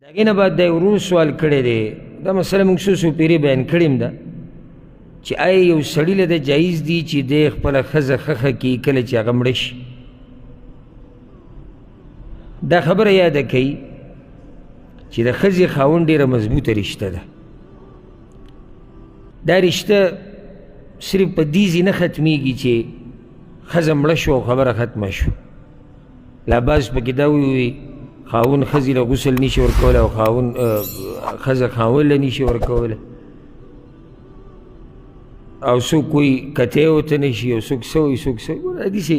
هغې نه بعد دا ورور سوال کړی دی، دا مسله موږ څو پیرې بیان کړې م ده چې آیا یو سړي له ده جایز دي چې دی خپله ښځه ښخه کړي کله چې هغه مړه شي؟ دا خبره یاده کوي چې د ښځې خاوند ډېره مضبوطه رشته ده. دا رشته صرف په دې ځای نه ختمیږي چې ښځه مړه شو او خبره ختمه شو. لا بعض پکې دا ووي خاوند ښځې له غسل نشي ورکولی او ښځه خاوند له نشي ورکولی، او څوک وایي کتی ورته نشي او څوک څه وایي څوک څه وایي. داسې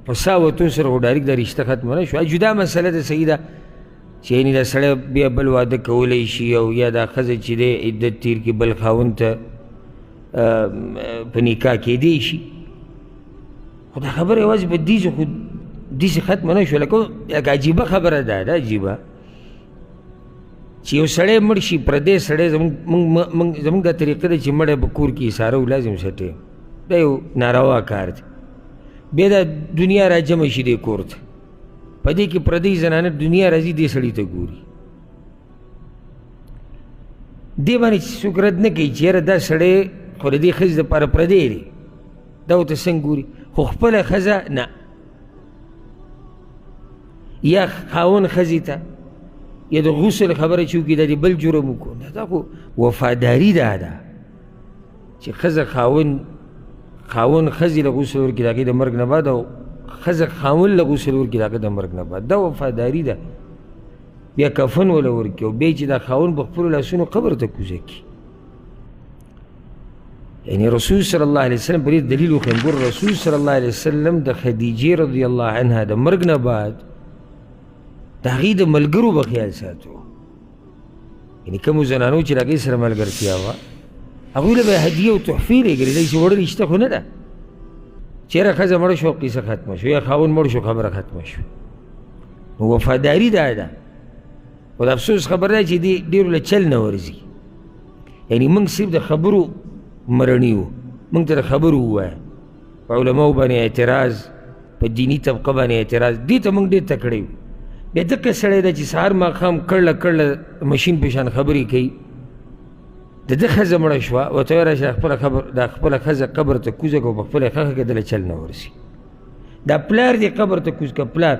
په سا وتو سره خو ډایرکټ دا رشته ختمه نه شوه. جدا مسله ده، صحیح ده چې یعنې دا سړی بیا بل واده کولی شي او یا دا ښځه چې دی عدت تیر کړي بل خاوند ته په نکاح کېدی شي، خو دا خبره یوازې په دې خو داسې ختمه نه شوه. لکه عجیبه خبره ده، دا عجیبه چې یو سړی مړ شي، پردی سړی زموږ دا طریقه ده چې مړی په کور کې ایساره و لازم سټی، دا یو ناروا کار دی. بیا دا دنیا را جمع شي دې کور ته، په دې کې پردی زنانه دنیا راځي دې سړي ته ګوري. دې باندې څوک رد نه کوي چې یاره دا سړی خو د دې ښځې دپاره پردی دی، دا ورته څنګه ګوري، خو خپله ښځه نه. یا خاوند ښځې ته یا د غسل خبره چې وکړي دا د بل جرم وکړو، دا خو وفاداري دا ده چې ښځه خاوند ښځې له غسل ورکړي د هغې د مرګ نه بعد او ښځه خاوند له غسل ورکړي د هغه د مرګ نه بعد، دا وفاداري ده. بیا کفن وله ورکړي او بیا چې دا خاوند په خپلو لاسونو قبر ته کوزه کړي. یعنی رسول صلی الله علیه وسلم په دې دلیل وښیم. ګوره رسول صلی الله علیه وسلم د خدیجې رضی الله عنها د مرګ نه بعد د هغې د ملګرو به خیال ساتو، یعنې کومو زنانو چې د هغې سره ملګرتیا وه هغوی له به یې هدیه او تحفې لېږلې. داسې وړه رشته خو نه ده چې یاره ښځه مړه شو قصه ختمه شو یا خاوند مړ شو خبره ختمه شو. نو وفاداري دا ده. خو د افسوس خبر ده چې دې ډېرو له چل نه ورځي. یعنې موږ صرف د خبرو مرڼي وو، موږ ته د خبرو ووایه، په علماو باندې اعتراض، په دیني طبقه باندې اعتراض، دې ته موږ ډېر تکړه یو. بیا دقه سړی ده چې سهار ماښام کړله مشین په شان خبرې کوي، د ده ښځه مړه شوه ورته وایه راشه دا خپله ښځه قبر ته کوزه کړه او په خپله یې ښخه کړه، دله چل نه ورسي. دا پلار دې قبر ته کوز کړه، پلار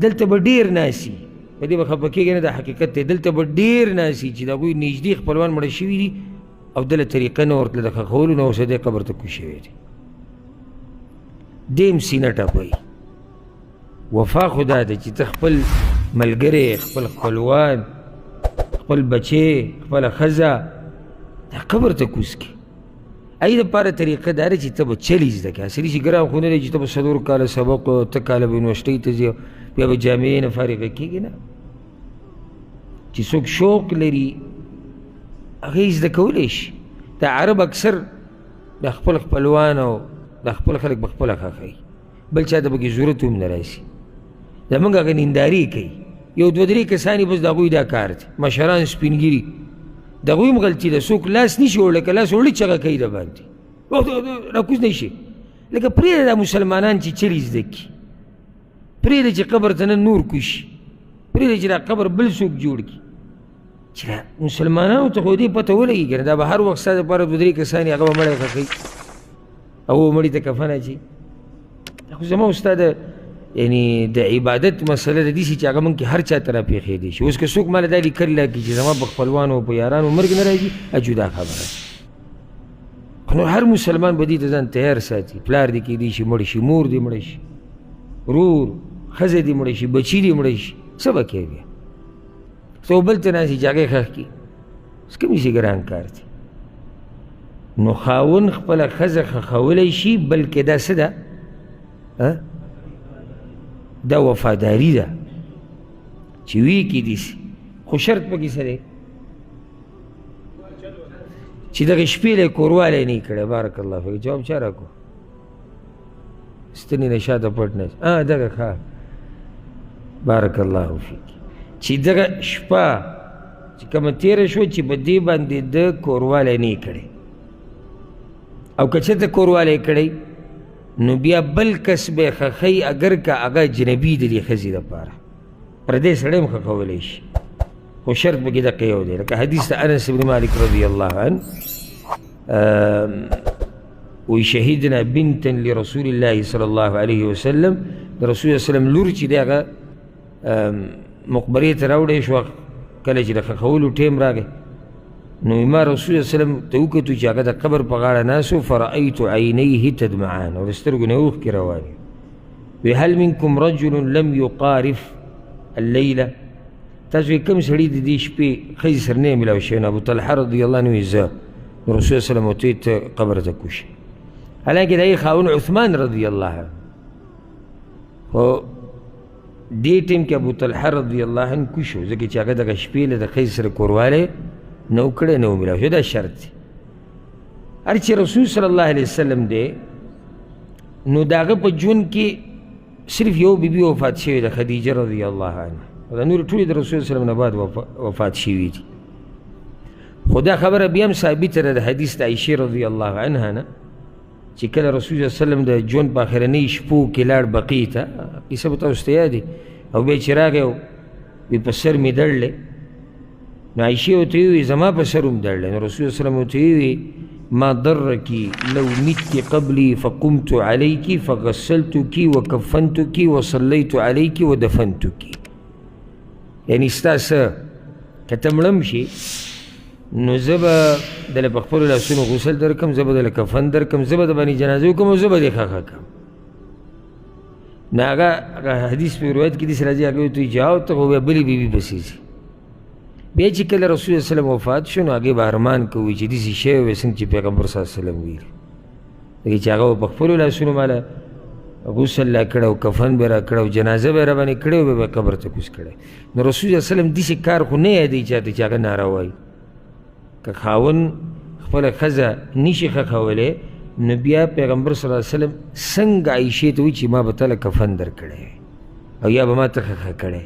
دلته به ډېر ناسي، په دې به خفه کېږي نه، دا حقیقت دی، دلته به ډېر ناسي چې د هغوی نږدې خپلوان مړه شوي دي او دله طریقه نه ورتله د ښخولو نه، اوس دی قبر ته کوز شوی دی. دیم سینه ټپوي. وفا خو دا ده چې ته خپل ملګری، خپل خپلوان، خپل بچی، خپله ښځه دا قبر ته کوز کړي. هغې دپاره طریقه دا ده چې ته به چل یې زده کړې. اصلي چې ګران خو نه دی چې ته به 4 کاله سبق او 8 کاله به یونیورسټۍ ته ځې بیا به جامعې نه فارغه کېږي. نه، چې څوک شوق لري هغه یې زده کولی شي. دا عرب اکثر د خپل خپلوان او د خپل خلک به خپله ښخوي، بل چا ته پکې ضرورت هم نه راسي. زموږ هغه نینداري کوي، یو 2-3 کسان یې بس د هغوی دا کار دی، مشران سپین ګیري، د هغوی هم غلطي ده. څوک لاس نشي وړلی، که لاس وړي چغه کوي د باندې راکوز نه شي. لکه پرېږده دا مسلمانان چې چل یې زده کړي، پرېږده چې قبر ته نن نور کوشي، پرېږده چې دا قبر بل څوک جوړ کړي، چې دا مسلمانانو ته خو دې پته ولګي که نه. دا به هر وخت ستا دپاره 2-3 کسان یې هغه به مړی ښخوي او مړي ته کفن اچوي. دا خو زما ستا د یعنې د عبادت مسله ده داسې چې هغه موږ کې هر چا ته راپېښېدی شي. اوس که څوک ماله دا لیکل راکړي چې زما په خپلوانو او په یارانو مرګ نه راځي، جدا خبره. نو هر مسلمان به دې ته ځان تیار ساتي. پلار دې کېدی شي مړ شي، مور دې مړه شي، ورور ښځه دې مړه شي، بچي دې مړه شي، څه به کوې بیا؟ څو بل ته ناستې چې هغې ښخ کړي، اوس کوم شي ګران کار دی. نو خاوند خپله ښځه ښخولی شي، بلکې دا څه ده؟ دا وفاداري ده چې وی کېدی سي، خو شرط پکې څه دی چې دغې شپې له یې کوروالی نه یې کړی. بارک الله فیک. جواب چا راکړو؟ ستنې نه شاته پټ نه دغه ښه بارک الله فیک، چې دغه شپه چې کومه تېره شوه چې په دې باندې د کوروالی نه یې کړی، او که چېرته کوروالی یې کړی نو بیا بل کس به یې ښخوي، اگر که هغه اجنبي د دې ښځې دپاره، پردی سړی هم ښخولی شي. خو شرط پکې دقه یو دی لکه حدیث د انس بن مالک رضی الله عنه وی شهیدنا بنتا لرسول الله صلی الله علیه وسلم د رسول الله وسلم لور چې دی هغه مقبرې ته راوړی شوه کله چې د ښخولو ټیم راغی نو ما رسول الله وسلم ته وکتو چې هغه د قبر په غاړه ناست و فرأیت عینیه تدمعان او د سترګو نه اوښکې روانې وی هل منکم رجل لم یقارف اللیله تاسو کوم سړي د دې شپې ښځې سره نه یې میلاو شوی نو ابوطلحه رضی الله عنه وی زه نو رسول الله وسلم ورته ته قبر ته کوشي حالانکې د هغې خاوند عثمان رضی الله عنه خو دې ټیم کې ابوطلحه رضی الله عنه کوشو ځکه چې هغه دغه شپې له د ښځې سره کوروالی نه و کړی نه و میلاو شوی دا شرط دی هر چې رسول صلی الله علیه وسلم دی نو د هغه په ژوند کې صرف یو بیبي وفات شوې ده خدیجه رضی الله عنها او دا نور ټولې د رسول وسلم نه بعد وفات شوي دي خو دا خبره بیا هم ثابته ده د حدیث د عایشې رضی الله عنها نه چې کله رسول صلی الله علیه وسلم د ژوند په اخرنۍ شپو کې لاړ بقیع ته کیسه به تاسو ته یاد او بیا چې راغی وی په سر مې دړلی نو عایشې ورته وویل زما په سر هم دړلی نو رسول صلی الله علیه وسلم ورته وویل ما ضرك لو مت قبلي فقمت عليك فغسلتك وكفنتك وصليت عليك ودفنتك یعنی ستا څه که ته مړم شي نو زه به دله په خپلو لاسونو غسل درکړم زه به دله کفن درکړم زه به د باندې جنازه وکړم او زه به دې ښخه کړم نو هغه حدیث په روایت کې داسې راځي هغه ورته وایي چې او ته خو بیا بلې بیبي پسې ځي بیا چې کله رسول الله وسلم وفات شو نو هغې به ارمان کوي چې داسې شی وی څنګه چې پیغمبر صلی الله علیه وسلم ویلي دغې چې هغه به په خپلو لاسونو ماله غسل لا کړی او کفن به را کړی او جنازه به یې را باندې کړی او بیا به قبر ته کوز کړی نو رسول الله وسلم داسې کار خو نه یادوي چاته چې هغه ناروا وایي که خاوند خپله ښځه نشي ښخولی نو بیا پیغمبر صلی الله علیه وسلم څنګه عایشې ته وایي چې ما به تله کفن در کړی او یا به ما ته ښخه کړی